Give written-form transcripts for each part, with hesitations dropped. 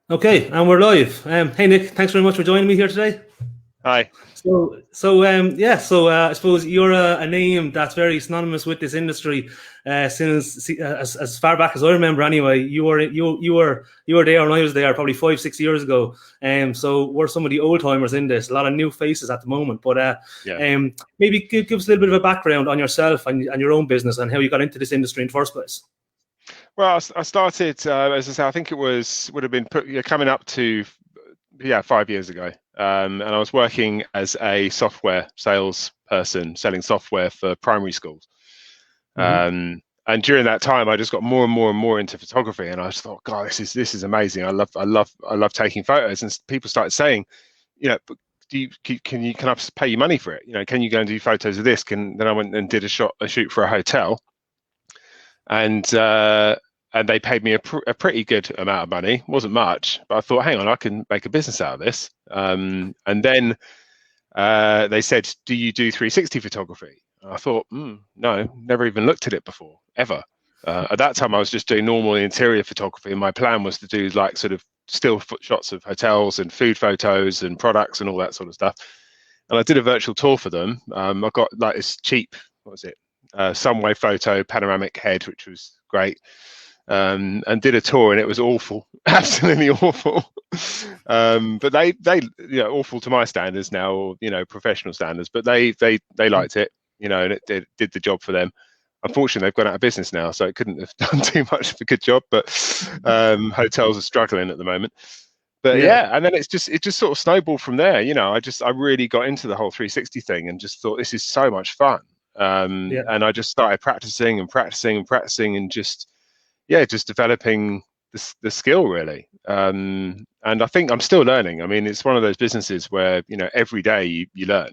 Okay, and we're live. Hey Nick, thanks very much for joining me here today. Hi. I suppose you're a name that's very synonymous with this industry since as far back as I remember. Anyway, you were there when I was there, probably 5 6 years ago. So we're some of the old timers in this. A lot of new faces at the moment, but Yeah. maybe give us a little bit of a background on yourself and your own business and how you got into this industry in the first place. Well, I started, as I say, I think would have been coming up to 5 years ago, and I was working as a software salesperson selling software for primary schools. Mm-hmm. And during that time, I just got more and more and more into photography, and I just thought, God, this is amazing. I love taking photos, and people started saying, "But can I pay you money for it? Can you go and do photos of this?" Then I went and did a shoot for a hotel, and they paid me a pretty good amount of money. It wasn't much, but I thought, hang on, I can make a business out of this. And then they said, do you do 360 photography? And I thought, no, never even looked at it before, ever. At that time, I was just doing normal interior photography, and my plan was to do like sort of still shots of hotels and food photos and products and all that sort of stuff. And I did a virtual tour for them. I got like this cheap, what was it? Sunway photo panoramic head, which was great. And did a tour, and it was awful, absolutely awful. But they awful to my standards now, or professional standards. But they liked it, and it did the job for them. Unfortunately, they've gone out of business now, so it couldn't have done too much of a good job. But hotels are struggling at the moment. But yeah, and then it just sort of snowballed from there. I really got into the whole 360 thing, and just thought this is so much fun. And I just started practicing and practicing and practicing, and just developing the skill really. And I think I'm still learning. I mean, it's one of those businesses where every day you learn.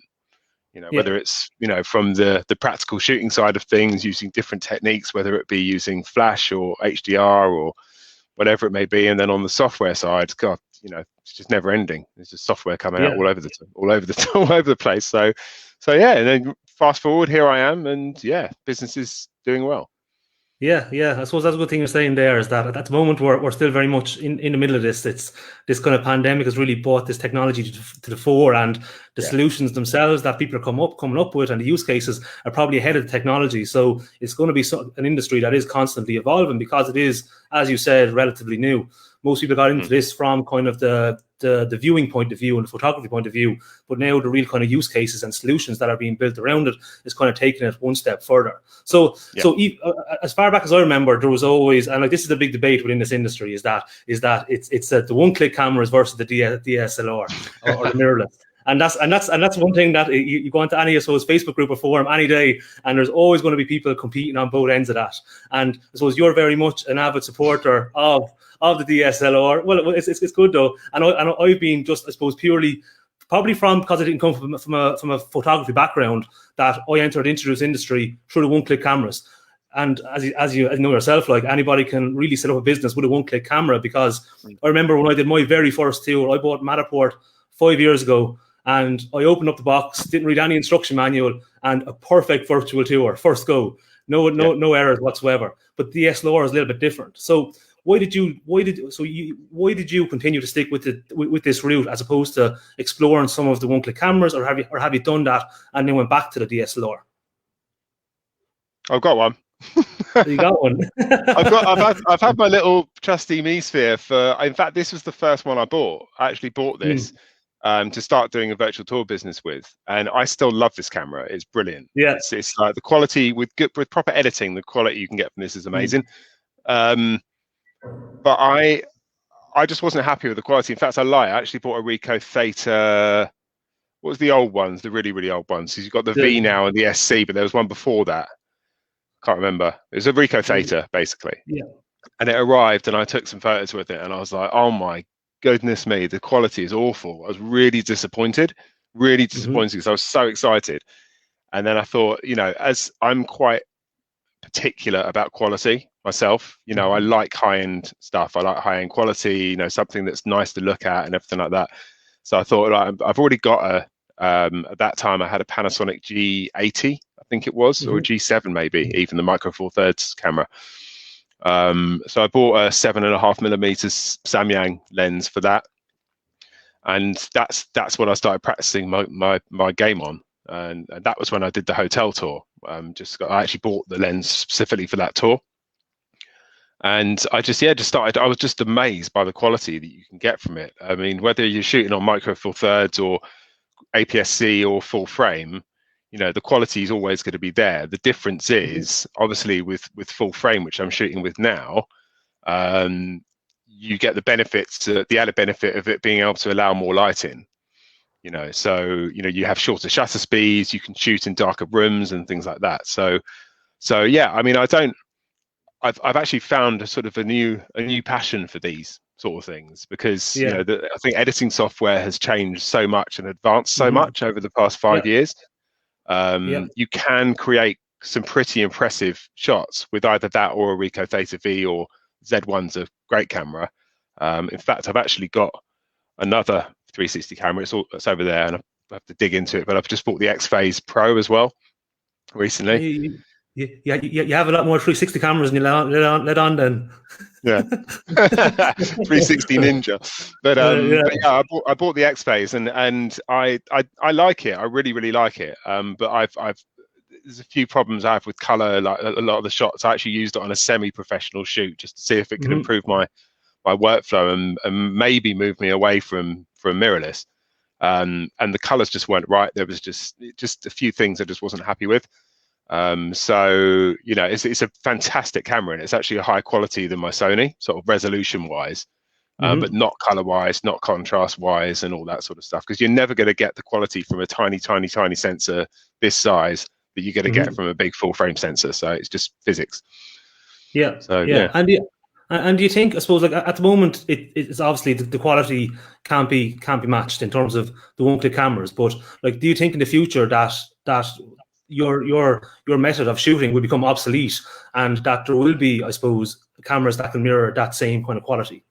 Whether it's from the practical shooting side of things, using different techniques, whether it be using flash or HDR or whatever it may be, and then on the software side, God, it's just never ending. There's just software coming out all over the place. So yeah, and then fast forward, here I am, and business is doing well. Yeah. I suppose that's a good thing you're saying there, is that at the moment we're still very much in the middle of this. It's this kind of pandemic has really brought this technology to the fore, and the solutions themselves that people are coming up with and the use cases are probably ahead of the technology. So it's going to be an industry that is constantly evolving, because it is, as you said, relatively new. Most people got into this from kind of the viewing point of view and the photography point of view, but now the real kind of use cases and solutions that are being built around it is kind of taking it one step further. So as far back as I remember, there was always, and like this is a big debate within this industry, is that it's the one-click cameras versus the DSLR or the mirrorless. And that's one thing that you go into any, I suppose, Facebook group or forum any day, and there's always going to be people competing on both ends of that. And I suppose you're very much an avid supporter of the DSLR. Well, it's good though, and I've been just, I suppose, purely probably because I didn't come from a photography background, that I entered into this industry through the one-click cameras. And as you know yourself, like, anybody can really set up a business with a one-click camera, because I remember when I did my very first tour, I bought Matterport 5 years ago, and I opened up the box, didn't read any instruction manual, and a perfect virtual tour, first go, no errors whatsoever. But DSLR is a little bit different. So why did you continue to stick with this route, as opposed to exploring some of the one-click cameras, or have you done that and then went back to the DSLR? I've got one. You got one. I've had my little trusty Sphere for. In fact, this was the first one I bought. I actually bought this to start doing a virtual tour business with, and I still love this camera. It's brilliant. Yeah, it's like the quality with proper editing. The quality you can get from this is amazing. But I just wasn't happy with the quality. In fact, I actually bought a Ricoh Theta. What was the old ones? The really, really old ones. So you've got the V now and the SC, but there was one before that. Can't remember. It was a Ricoh Theta, basically. Yeah. And it arrived, and I took some photos with it, and I was like, oh my goodness me, the quality is awful. I was really disappointed because I was so excited. And then I thought, as I'm quite particular about quality myself, I like high-end stuff. I like high-end quality, something that's nice to look at and everything like that. So I thought, I've already got at that time I had a Panasonic G80, I think it was, or a G7 maybe, even the Micro Four Thirds camera. So I bought a 7.5mm Samyang lens for that, and that's what I started practicing my game on, and that was when I did the hotel tour. I actually bought the lens specifically for that tour, and I just started. I was just amazed by the quality that you can get from it. I mean, whether you're shooting on Micro Four Thirds or APS-C or full frame, the quality is always going to be there. The difference is obviously with full frame, which I'm shooting with now. You get the benefits, the added benefit of it being able to allow more light in. So you have shorter shutter speeds. You can shoot in darker rooms and things like that. So yeah. I mean, I've actually found a new passion for these sort of things, because Yeah. I think editing software has changed so much and advanced so much over the past 5 years. You can create some pretty impressive shots with either that or a Ricoh Theta V, or Z1's a great camera. In fact, I've actually got another 360 camera. It's over there, and I have to dig into it. But I've just bought the X-Phase Pro as well recently. You have a lot more 360 cameras than you let on then. Yeah, 360 Ninja. But yeah, I bought the X-Phase, and I like it. I really like it. But there's a few problems I have with color. Like a lot of the shots, I actually used it on a semi-professional shoot just to see if it could improve my workflow and maybe move me away from mirrorless. And the colors just weren't right. There was just a few things I just wasn't happy with. So it's a fantastic camera, and it's actually a higher quality than my Sony, sort of resolution wise, but not color wise, not contrast wise, and all that sort of stuff, because you're never going to get the quality from a tiny sensor this size that you're going to get from a big full frame sensor. So it's just physics. Yeah. So yeah. And do you think, I suppose, like at the moment, it's obviously the quality can't be matched in terms of the one-click cameras. But like, do you think in the future that your method of shooting will become obsolete, and that there will be, I suppose, cameras that can mirror that same kind of quality?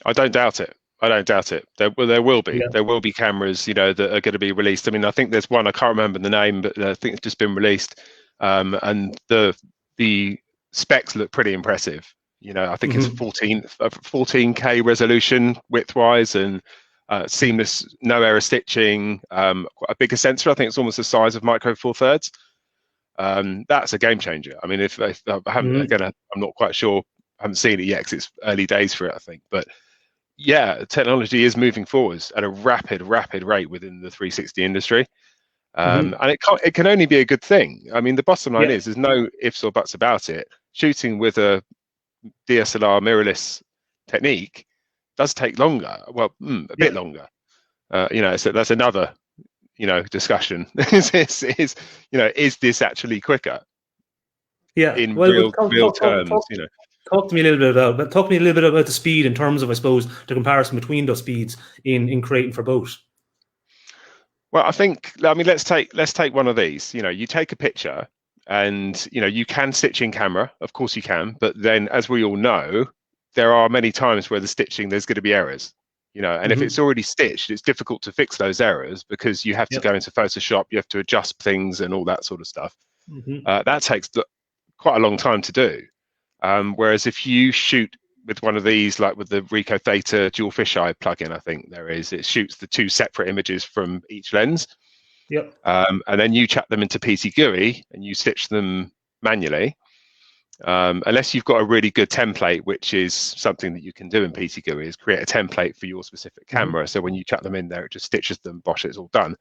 I don't doubt it. There will be. Yeah. There will be cameras, that are going to be released. I mean, I think there's one, I can't remember the name, but I think it's just been released, and the specs look pretty impressive. I think it's 14K resolution width-wise, and seamless, no error stitching, quite a bigger sensor. I think it's almost the size of Micro Four Thirds. That's a game changer. I mean, if I haven't, again, I'm not quite sure. I haven't seen it yet because it's early days for it, I think. But yeah, technology is moving forwards at a rapid rate within the 360 industry. And it can only be a good thing. I mean, the bottom line is there's no ifs or buts about it. Shooting with a DSLR mirrorless technique does take longer. Well, a bit longer. So that's another, discussion. is this actually quicker? Yeah. In well, real terms, Talk to me a little bit about the speed in terms of, I suppose, the comparison between those speeds in creating for both. Well, I mean, let's take one of these. You take a picture, and you can stitch in camera, of course you can, but then, as we all know, there are many times where the stitching, there's going to be errors, and if it's already stitched, it's difficult to fix those errors, because you have to go into Photoshop, you have to adjust things and all that sort of stuff. That takes quite a long time to do. Whereas if you shoot with one of these, like with the Ricoh Theta dual fisheye plugin, I think it shoots the two separate images from each lens. And then you chuck them into PT GUI and you stitch them manually. Unless you've got a really good template, which is something that you can do in PT GUI, is create a template for your specific camera. So when you chuck them in there, it just stitches them, bosh, it's all done.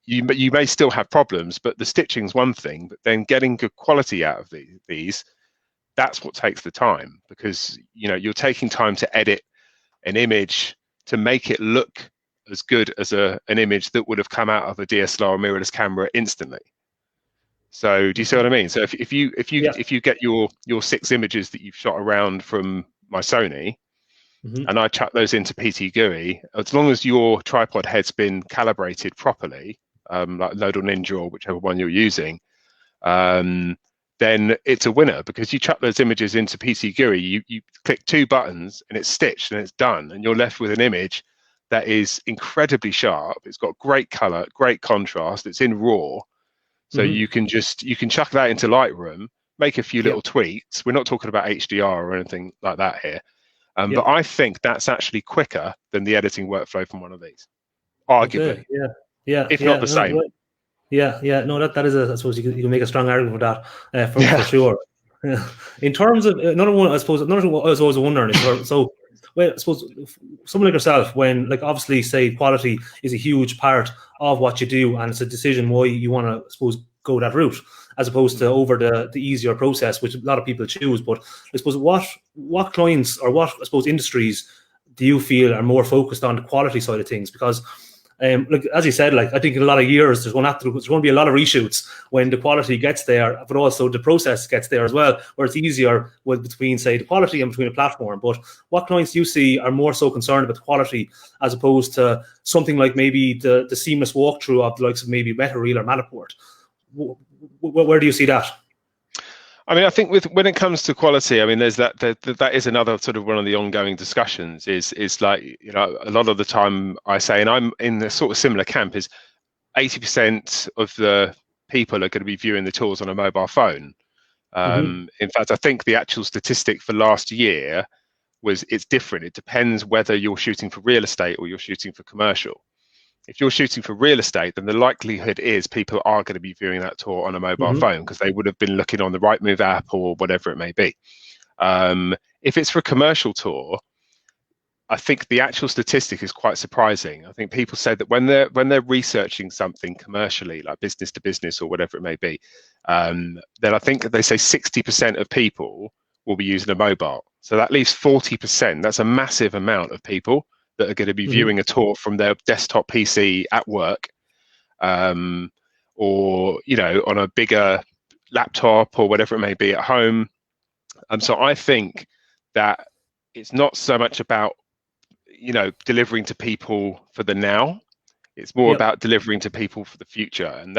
You may still have problems, but the stitching's one thing, but then getting good quality out of these, that's what takes the time, because you're taking time to edit an image to make it look as good as an image that would have come out of a DSLR or mirrorless camera instantly. So do you see what I mean? So if you get your 6 images that you've shot around from my Sony, and I chuck those into PT GUI, as long as your tripod head's been calibrated properly, like Nodal Ninja or whichever one you're using, then it's a winner, because you chuck those images into PT GUI, you click 2 buttons and it's stitched and it's done, and you're left with an image that is incredibly sharp. It's got great color, great contrast. It's in RAW, so you can chuck that into Lightroom, make a few little tweaks. We're not talking about HDR or anything like that here. But I think that's actually quicker than the editing workflow from one of these, arguably. Okay. Yeah. If not the No, same. yeah. No, that is I suppose you can make a strong argument for that for sure. In terms of another one, I suppose another thing I was always wondering is well, I suppose someone like yourself, when like obviously say quality is a huge part of what you do, and it's a decision why you want to, I suppose, go that route as opposed to over the easier process, which a lot of people choose. But I suppose what clients or what I suppose industries do you feel are more focused on the quality side of things? Because like as you said, like I think in a lot of years there's going to be a lot of reshoots when the quality gets there, but also the process gets there as well, where it's easier between say the quality and between a platform. But what clients you see are more so concerned about the quality as opposed to something like maybe the seamless walkthrough of the likes of maybe Metterreel or Matterport? Where do you see that? I mean, I think when it comes to quality, I mean, there's that is another sort of one of the ongoing discussions is like, you know, a lot of the time I say, and I'm in the sort of similar camp, is 80% of the people are going to be viewing the tools on a mobile phone. In fact, I think the actual statistic for last year it's different. It depends whether you're shooting for real estate or you're shooting for commercial. If you're shooting for real estate, then the likelihood is people are going to be viewing that tour on a mobile phone because they would have been looking on the Rightmove app or whatever it may be. If it's for a commercial tour, I think the actual statistic is quite surprising. I think people say that when they're researching something commercially, like business to business or whatever it may be, then I think they say 60% of people will be using a mobile. So that leaves 40%. That's a massive amount of people that are going to be viewing a tour from their desktop PC at work, or you know, on a bigger laptop or whatever it may be at home. So I think that it's not so much about, you know, delivering to people for the now. It's more about delivering to people for the future, and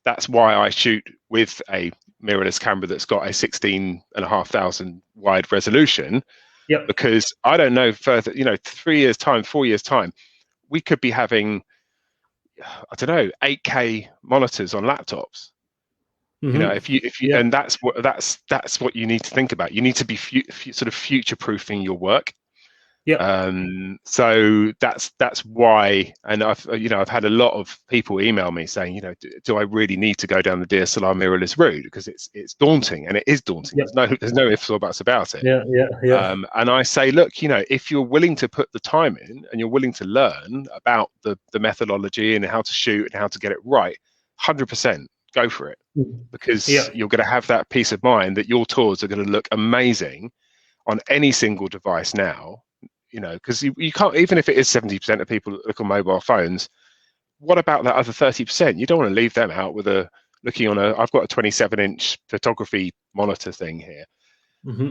that's why I shoot with a mirrorless camera that's got a 16,500 wide resolution. Because I don't know further, you know, 3 years time, 4 years time, we could be having, I don't know, 8K monitors on laptops. You know, if you and that's what you need to think about. You need to be sort of future proofing your work. So that's why, and I've had a lot of people email me saying, you know, do I really need to go down the DSLR mirrorless route? Because it's daunting, and it is daunting. There's no ifs or buts about it. And I say, look, you know, if you're willing to put the time in and you're willing to learn about the methodology and how to shoot and how to get it right, 100% go for it, because you're going to have that peace of mind that your tours are going to look amazing on any single device now. You know, because you can't, even if it is 70% of people that look on mobile phones, what about that other 30%? You don't want to leave them out with I've got a 27-inch photography monitor thing here.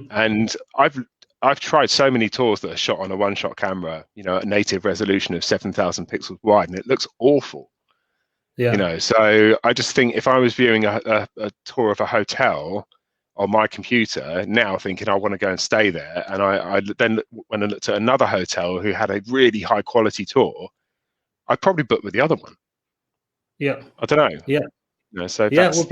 And I've tried so many tours that are shot on a one-shot camera, you know, at native resolution of 7,000 pixels wide, and it looks awful. You know, so I just think if I was viewing a tour of a hotel on my computer now, thinking I want to go and stay there, and I then when I looked at another hotel who had a really high quality tour, I'd probably book with the other one. I don't know. You know, so that's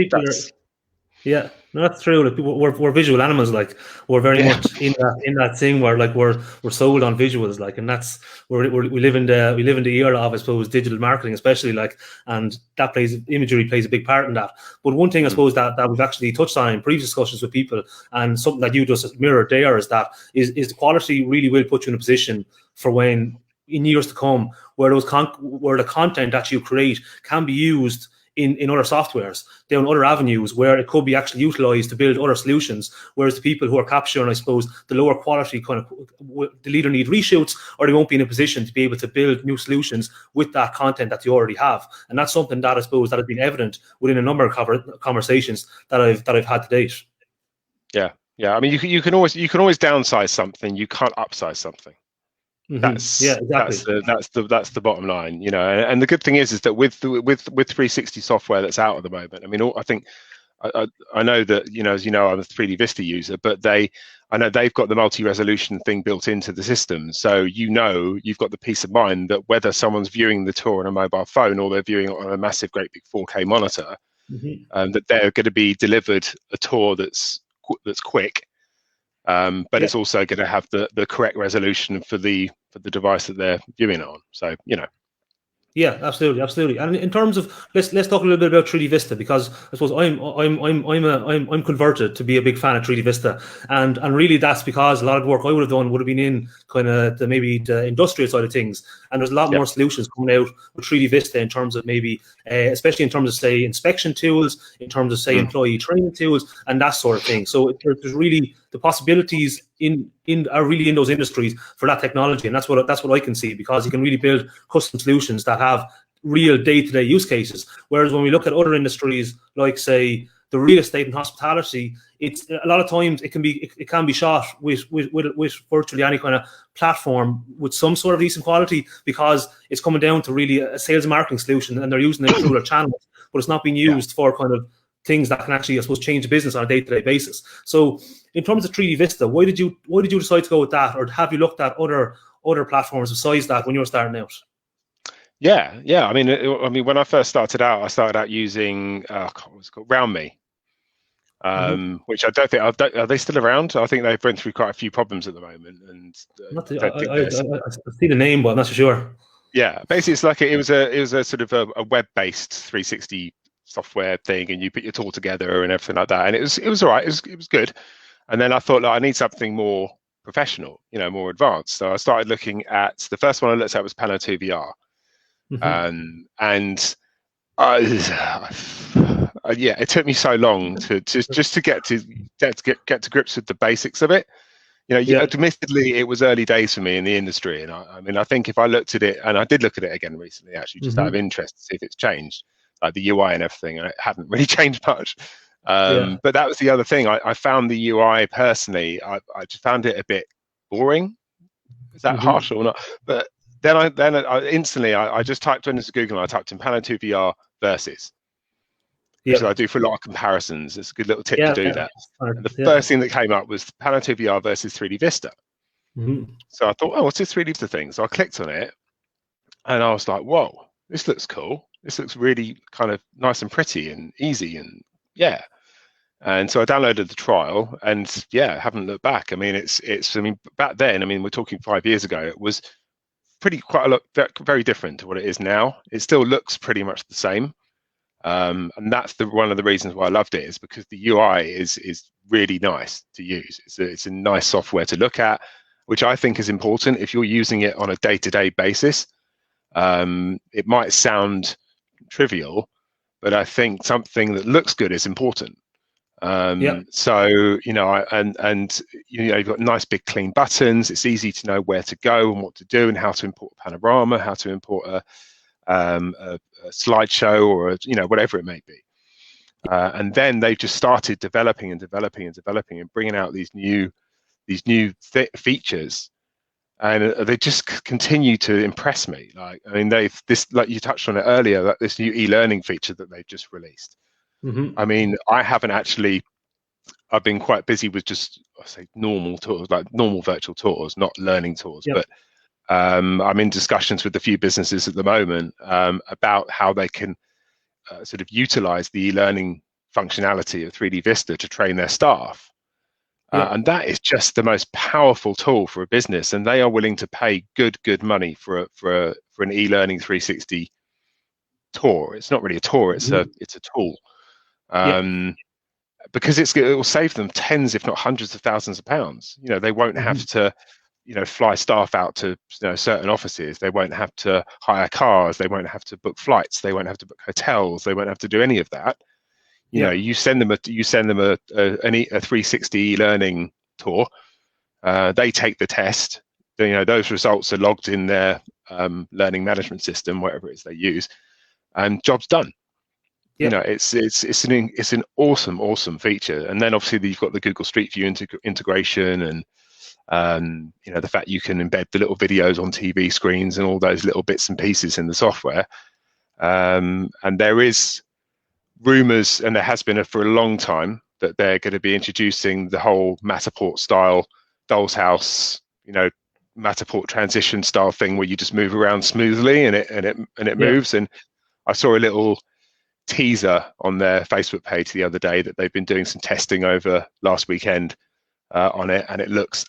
no, that's true. Like, we're visual animals. Like, we're very much in that thing where like we're sold on visuals. Like, and that's we live in the era of, I suppose, digital marketing, especially, like, and that imagery plays a big part in that. But one thing I suppose that we've actually touched on in previous discussions with people, and something that you just mirrored there, is the quality really will put you in a position for when in years to come where where the content that you create can be used in other softwares, down other avenues where it could be actually utilized to build other solutions. Whereas the people who are capturing, I suppose, the lower quality they'll either need reshoots, or they won't be in a position to be able to build new solutions with that content that you already have. And that's something that I suppose that has been evident within a number of conversations that I've had to date. I mean, you can always downsize something. You can't upsize something. That's exactly. That's the bottom line, you know. And the good thing is that with 360 software that's out at the moment, I mean, I think I know that, you know, as you know, I'm a 3D Vista user, but I know they've got the multi-resolution thing built into the system, so you know you've got the peace of mind that whether someone's viewing the tour on a mobile phone or they're viewing it on a massive, great big 4K monitor, that they're going to be delivered a tour that's quick, but it's also going to have the correct resolution for the device that they're viewing it on. So Yeah, absolutely, absolutely. And in terms of let's talk a little bit about 3D Vista, because I suppose I'm converted to be a big fan of 3D Vista, and really that's because a lot of the work I would have done would have been in kind of the industrial side of things, and there's a lot more solutions coming out with 3D Vista in terms of maybe especially in terms of say inspection tools, in terms of say employee training tools, and that sort of thing. So there's really the possibilities are really in those industries for that technology, and that's what I can see, because you can really build custom solutions that have real day-to-day use cases. Whereas when we look at other industries, like say the real estate and hospitality, it's a lot of times it can be shot with virtually any kind of platform with some sort of decent quality, because it's coming down to really a sales and marketing solution, and they're using it through their channels, but it's not being used for kind of things that can actually, I suppose, change the business on a day-to-day basis. So in terms of 3D Vista, why did you decide to go with that, or have you looked at other platforms besides that when you were starting out? Yeah. I mean, when I first started out, I started out using what's it called, RoundMe, which I don't think are they still around? I think they've been through quite a few problems at the moment, and I see the name, but I'm not so sure. Yeah, basically, it's like it was a sort of a web-based 360 software thing, and you put your tool together and everything like that, and it was all right. It was good. And then I thought, I need something more professional, more advanced. So I started looking at the first one I looked at was Pano 2 VR, and yeah, it took me so long to get to grips with the basics of it. Admittedly, it was early days for me in the industry, and I mean, I think if I looked at it, and I did look at it again recently, actually, just out of interest to see if it's changed, like the UI and everything, and it hadn't really changed much. But that was the other thing. I found the UI personally, I just found it a bit boring. Is that harsh or not? But then I instantly just typed into Google, and I typed in Pano 2 VR versus. So I do for a lot of comparisons. It's a good little tip to do that. And the first thing that came up was Pano 2 VR versus 3D Vista. So I thought, what's this 3D Vista thing? So I clicked on it, and I was like, whoa, this looks cool. This looks really kind of nice and pretty and easy, and yeah. And so I downloaded the trial, and yeah, haven't looked back. I mean, I mean, back then, I mean, we're talking 5 years ago, it was quite a lot, very different to what it is now. It still looks pretty much the same. And that's one of the reasons why I loved it, is because the UI is really nice to use. It's a nice software to look at, which I think is important if you're using it on a day-to-day basis. It might sound trivial, but I think something that looks good is important. So you've got nice big clean buttons. It's easy to know where to go and what to do, and how to import a panorama, how to import a slideshow, or whatever it may be. And then they've just started developing and bringing out these new features, and they just continue to impress me. Like, I mean, like you touched on it earlier, that this new e-learning feature that they've just released. I mean, I've been quite busy with just, I say, normal tours, like normal virtual tours, not learning tours, but I'm in discussions with a few businesses at the moment about how they can sort of utilize the e-learning functionality of 3D Vista to train their staff. And that is just the most powerful tool for a business, and they are willing to pay good money for an e-learning 360 tour. It's not really a tour; it's a tool, because it will save them tens, if not hundreds of thousands of pounds. They won't have to fly staff out to certain offices. They won't have to hire cars. They won't have to book flights. They won't have to book hotels. They won't have to do any of that. You send them a 360 e-learning tour. They take the test. Those results are logged in their learning management system, whatever it is they use, and job's done. It's an awesome feature. And then obviously you've got the Google Street View integration, and the fact you can embed the little videos on TV screens and all those little bits and pieces in the software. And there is rumors, and there has been for a long time, that they're going to be introducing the whole Matterport style doll's house, Matterport transition style thing, where you just move around smoothly and it moves. And I saw a little teaser on their Facebook page the other day that they've been doing some testing over last weekend on it, and it looks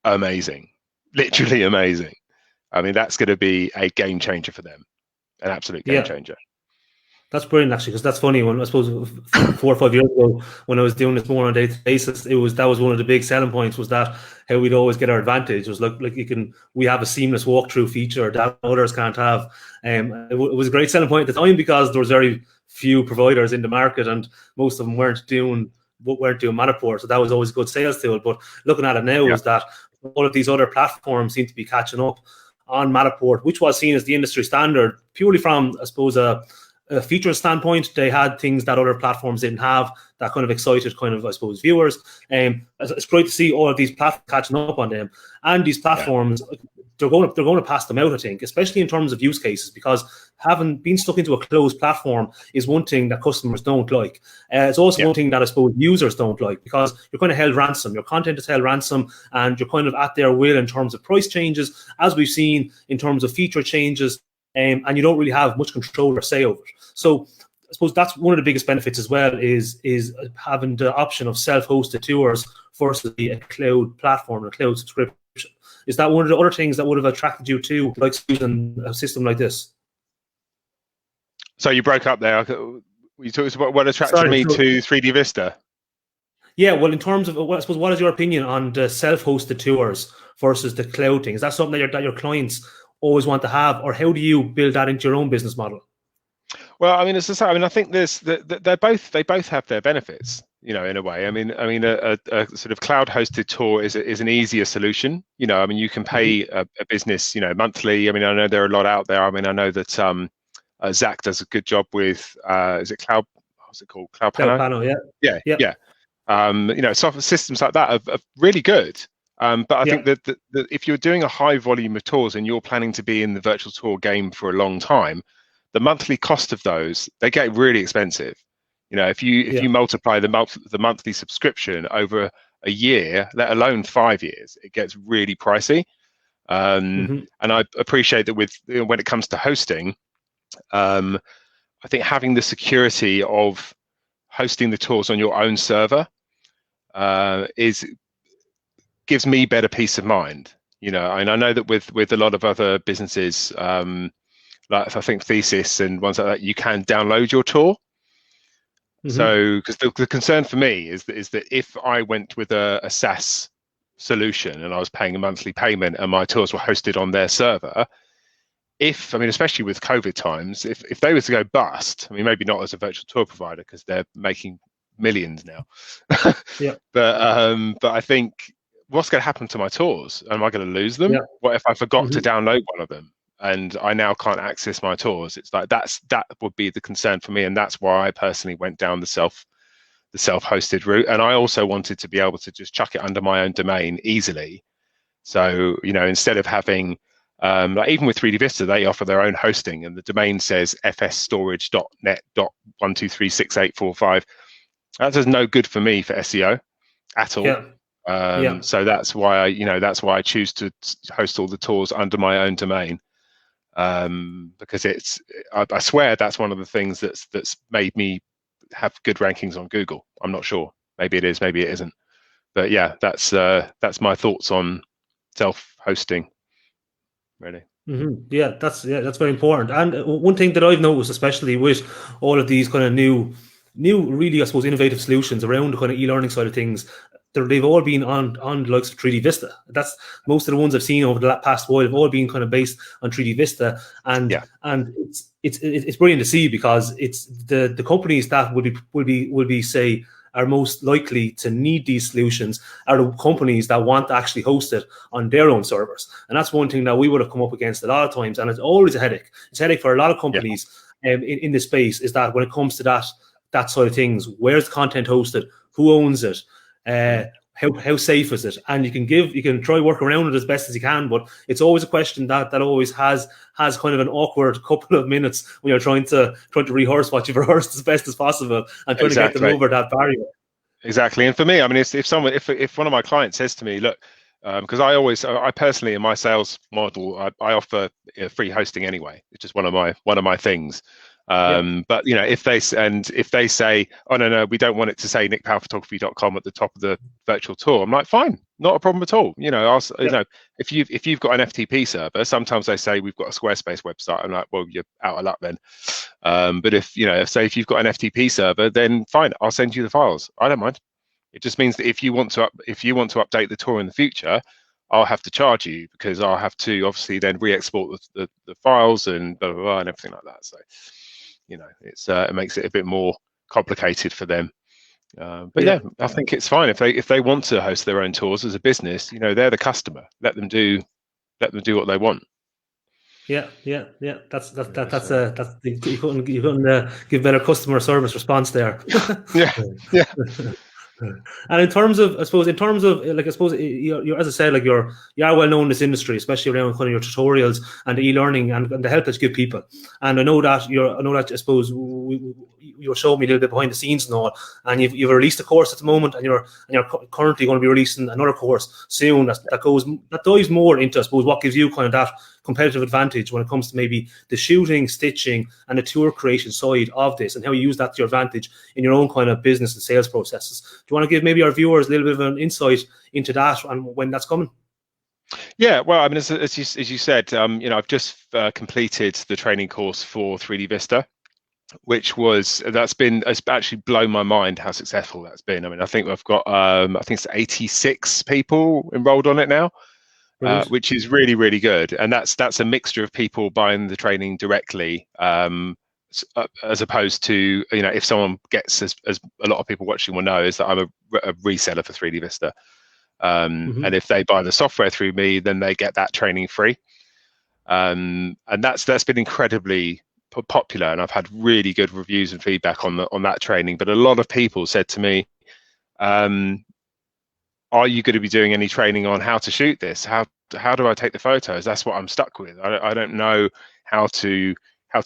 amazing, literally amazing. I mean, that's going to be a game changer for them, an absolute game changer. That's brilliant, actually, because that's funny. When I suppose 4 or 5 years ago, when I was doing this more on a day-to-day basis, that was one of the big selling points, was that how we'd always get our advantage. It was like we have a seamless walkthrough feature that others can't have. It was a great selling point at the time because there was very few providers in the market, and most of them weren't doing Matterport, so that was always a good sales tool. But looking at it now, is that all of these other platforms seem to be catching up on Matterport, which was seen as the industry standard purely from, I suppose, a feature standpoint. They had things that other platforms didn't have that kind of excited I suppose, viewers. It's great to see all of these platforms catching up on them, and these platforms, they're going to pass them out, I think, especially in terms of use cases, because having been stuck into a closed platform is one thing that customers don't like. It's also one thing that I suppose users don't like, because you're kind of held ransom. Your content is held ransom, and you're kind of at their will in terms of price changes, as we've seen in terms of feature changes, and you don't really have much control or say over it. So I suppose that's one of the biggest benefits as well, is having the option of self-hosted tours versus a cloud platform, a cloud subscription. Is that one of the other things that would have attracted you to like using a system like this? So you broke up there. You talked about what attracted me to 3D Vista. Yeah, well, in terms of, I suppose, what is your opinion on the self-hosted tours versus the cloud thing? Is that something that your clients always want to have, or how do you build that into your own business model? Well, I mean, as I say, I mean, I think they both have their benefits, in a way. I mean, a sort of cloud-hosted tour is an easier solution. I mean, you can pay a business, monthly. I mean, I know there are a lot out there. I mean, I know that Zach does a good job with, is it Cloud? What's it called? Cloud Pano? Yeah. Software systems like that are really good. But I think that if you're doing a high volume of tours and you're planning to be in the virtual tour game for a long time, the monthly cost of those, they get really expensive. If you multiply the monthly subscription over a year, let alone 5 years, it gets really pricey. And I appreciate that when it comes to hosting, I think having the security of hosting the tours on your own server gives me better peace of mind. And I know that with a lot of other businesses, like I think Thesis and ones like that, you can download your tour. So, because the concern for me is that if I went with a SaaS solution and I was paying a monthly payment and my tours were hosted on their server, especially with COVID times, if they were to go bust, I mean, maybe not as a virtual tour provider because they're making millions now, but I think, what's going to happen to my tours? Am I going to lose them? What if I forgot to download one of them and I now can't access my tours? It's like that would be the concern for me, and that's why I personally went down the self-hosted route. And I also wanted to be able to just chuck it under my own domain easily. So instead of having like even with 3D Vista, they offer their own hosting, and the domain says fsstorage.net.1236845. That does no good for me for SEO at all. So that's why I choose to host all the tours under my own domain, because I swear that's one of the things that's made me have good rankings on Google. I'm not sure. Maybe it is. Maybe it isn't. But yeah, that's my thoughts on self-hosting. Really. Yeah, that's very important. And one thing that I've noticed, especially with all of these kind of new, really, I suppose, innovative solutions around the kind of e-learning side of things, they've all been on the likes of 3D Vista. That's most of the ones I've seen over the past while have all been kind of based on 3D Vista, and it's brilliant to see, because it's the companies that will be say are most likely to need these solutions are the companies that want to actually host it on their own servers. And that's one thing that we would have come up against a lot of times, and it's always a headache. It's a headache for a lot of companies in this space, is that when it comes to that side of things, where's the content hosted, who owns it, how safe is it? And you can try work around it as best as you can, but it's always a question that always has kind of an awkward couple of minutes when you're trying to rehearse what you've rehearsed as best as possible and trying to get them over that barrier. Exactly. And for me, I mean, if one of my clients says to me, look, because I personally, in my sales model, I offer free hosting anyway. It's just one of my things. But if they say, oh no, we don't want it to say nickpowerphotography.com at the top of the virtual tour, I'm like, fine, not a problem at all. If you've got an FTP server, sometimes they say we've got a Squarespace website. I'm like, well, you're out of luck then. But if you've got an FTP server, then fine, I'll send you the files. I don't mind. It just means that if you want to update the tour in the future, I'll have to charge you, because I'll have to obviously then re-export the files and blah, blah, blah and everything like that. So it makes it a bit more complicated for them. But I think it's fine if they want to host their own tours as a business. They're the customer. Let them do what they want. Yeah. That's you couldn't give better customer service response there. Yeah. And in terms of you're as I said, like you are well known in this industry, especially around kind of your tutorials and the e-learning and the help that you give people. And I know that I suppose you're showing me a little bit behind the scenes and all. And you've released a course at the moment, and you're currently going to be releasing another course soon that dives more into, I suppose, what gives you kind of that competitive advantage when it comes to maybe the shooting, stitching, and the tour creation side of this, and how you use that to your advantage in your own kind of business and sales processes. Do you want to give maybe our viewers a little bit of an insight into that and when that's coming? Yeah, well, I mean, as you said, I've just completed the training course for 3D Vista, it's actually blown my mind how successful that's been. I mean, I think I've got I think it's 86 people enrolled on it now. Which is really, really good. And that's a mixture of people buying the training directly, as opposed to, if someone gets, as a lot of people watching will know, is that I'm a reseller for 3D Vista. And if they buy the software through me, then they get that training free. And that's been incredibly popular. And I've had really good reviews and feedback on that training. But a lot of people said to me, are you going to be doing any training on how to shoot this? How do I take the photos? That's what I'm stuck with. I don't know how to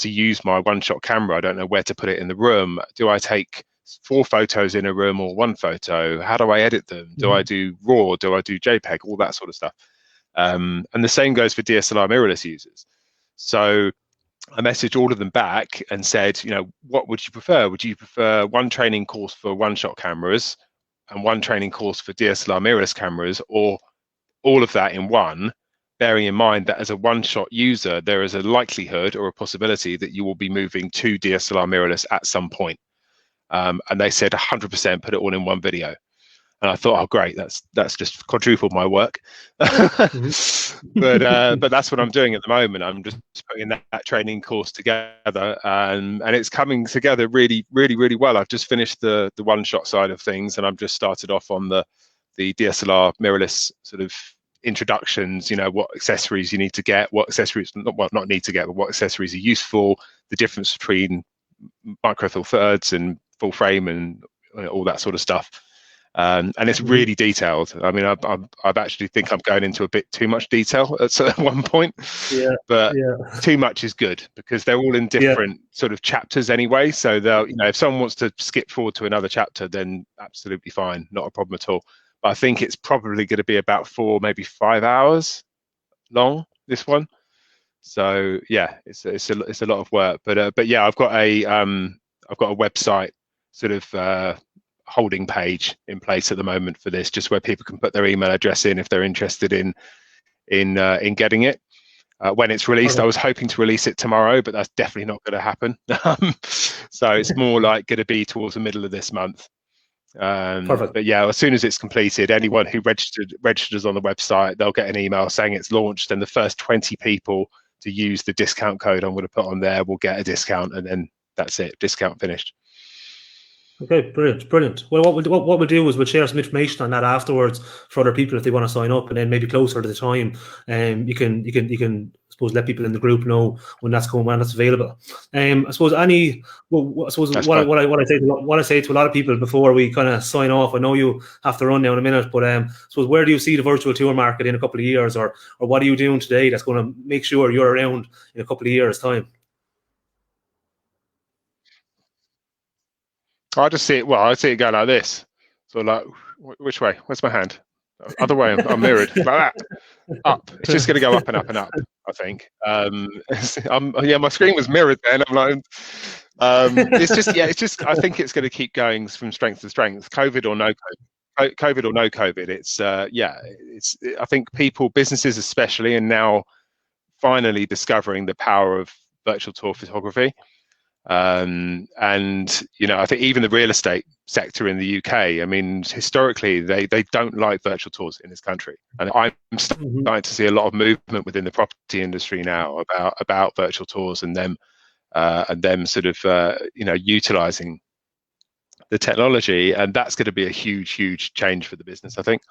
use my one-shot camera. I don't know where to put it in the room. Do I take 4 photos in a room or 1 photo? How do I edit them? Do I do RAW? Do I do JPEG? All that sort of stuff. And the same goes for DSLR mirrorless users. So I messaged all of them back and said, what would you prefer? Would you prefer one training course for one-shot cameras and one training course for DSLR mirrorless cameras, or all of that in one, bearing in mind that as a one-shot user, there is a likelihood or a possibility that you will be moving to DSLR mirrorless at some point. And they said 100% put it all in one video. And I thought, oh, great, that's just quadrupled my work. But that's what I'm doing at the moment. I'm just putting that training course together, and it's coming together really, really, really well. I've just finished the one-shot side of things, and I've just started off on the DSLR mirrorless sort of introductions. What accessories you need to get, what accessories not need to get, but what accessories are useful, the difference between micro four thirds and full frame, and all that sort of stuff. And it's really detailed. I mean, I actually think I'm going into a bit too much detail at one point. But too much is good, because they're all in different sort of chapters anyway. So they'll, if someone wants to skip forward to another chapter, then absolutely fine, not a problem at all. But I think it's probably going to be about 4, maybe 5 hours long, this one. So yeah, it's a lot of work. But yeah, I've got a website sort of holding page in place at the moment for this, just where people can put their email address in if they're interested in getting it. When it's released, I was hoping to release it tomorrow, but that's definitely not going to happen. So it's more like going to be towards the middle of this month. But yeah, as soon as it's completed, anyone who registers on the website, they'll get an email saying it's launched, and the first 20 people to use the discount code I'm going to put on there will get a discount, and then that's it, discount finished. Okay, brilliant. Well, what we'll do is we'll share some information on that afterwards for other people if they want to sign up, and then maybe closer to the time, you can I suppose let people in the group know when that's available. I suppose what I say to a lot of people before we kind of sign off. I know you have to run now in a minute, but I suppose, where do you see the virtual tour market in a couple of years, or what are you doing today that's going to make sure you're around in a couple of years' time? I see it going like this. So like, which way? Where's my hand? Other way. I'm mirrored like that. Up. It's just going to go up and up and up. I think. Yeah, my screen was mirrored then. I'm like, it's just, yeah, it's just. I think it's going to keep going from strength to strength. COVID or no COVID, COVID or no COVID. It's yeah, it's. I think people, businesses especially, are now finally discovering the power of virtual tour photography. And I think even the real estate sector in the UK, I mean, historically they don't like virtual tours in this country, and I'm starting to see a lot of movement within the property industry now about virtual tours and them sort of utilizing the technology, and that's going to be a huge change for the business, I think.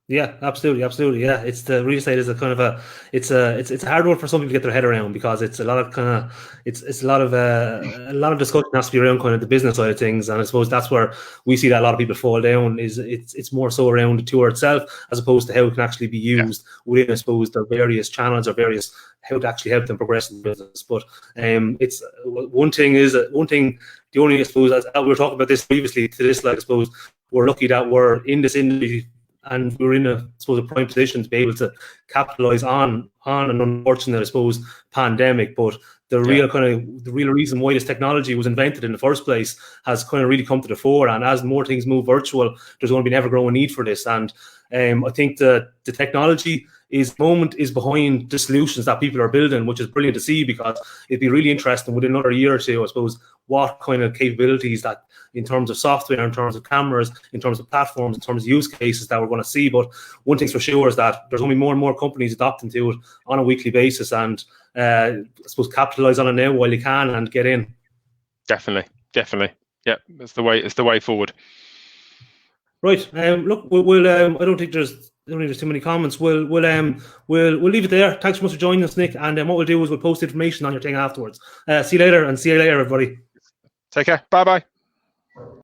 Yeah, absolutely. Yeah, it's the real estate is a kind of it's a hard one for some people to get their head around, because it's a lot of kind of it's a lot of discussion has to be around kind of the business side of things, and I suppose that's where we see that a lot of people fall down. Is it's more so around the tour itself as opposed to how it can actually be used within, I suppose, the various channels or various how to actually help them progress in the business. But it's one thing. The only, I suppose, as we were talking about this previously to this, like, I suppose we're lucky that we're in this industry, and we were in a prime position to be able to capitalize on an unfortunate, I suppose, pandemic. But the real reason why this technology was invented in the first place has kind of really come to the fore. And as more things move virtual, there's going to be an ever-growing need for this. And I think the technology is behind the solutions that people are building, which is brilliant to see, because it'd be really interesting within another year or two, I suppose, what kind of capabilities that, in terms of software, in terms of cameras, in terms of platforms, in terms of use cases that we're going to see. But one thing's for sure is that there's going to be more and more companies adopting to it on a weekly basis, and I suppose capitalize on it now while you can and get in. Definitely. Yeah, it's the way forward. Right. Look, we'll I don't think there's too many comments. We'll leave it there. Thanks so much for joining us, Nick. And what we'll do is we'll post information on your thing afterwards. See you later, everybody. Take care. Bye.